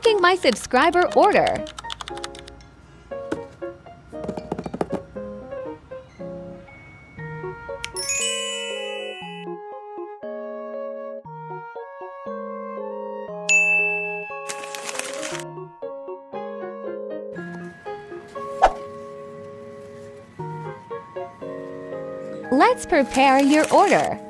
Tracking my subscriber order. Let's prepare your order.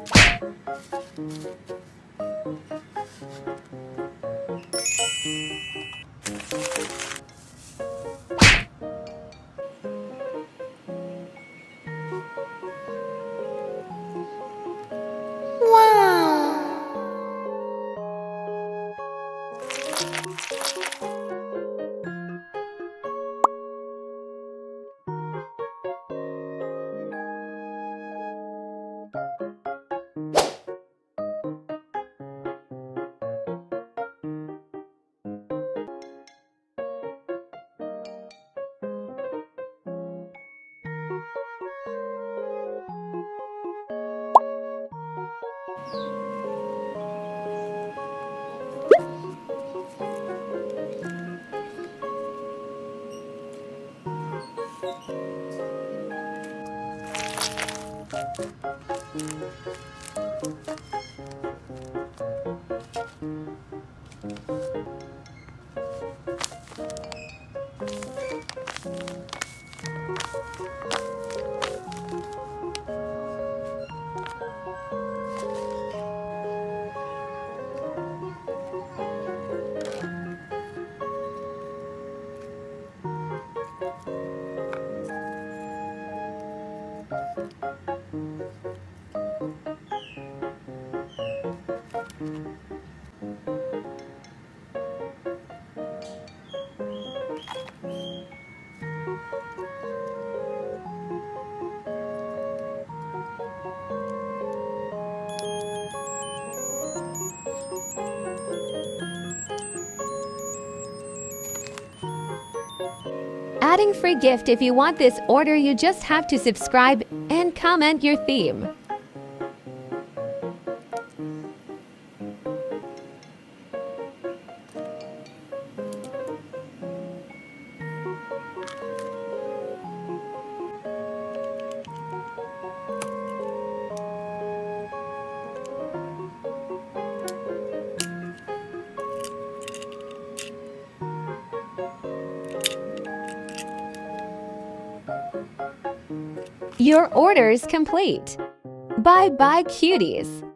Adding free gift. If you want this order, you just have to subscribe and comment your theme. Your order is complete. Bye bye, cuties!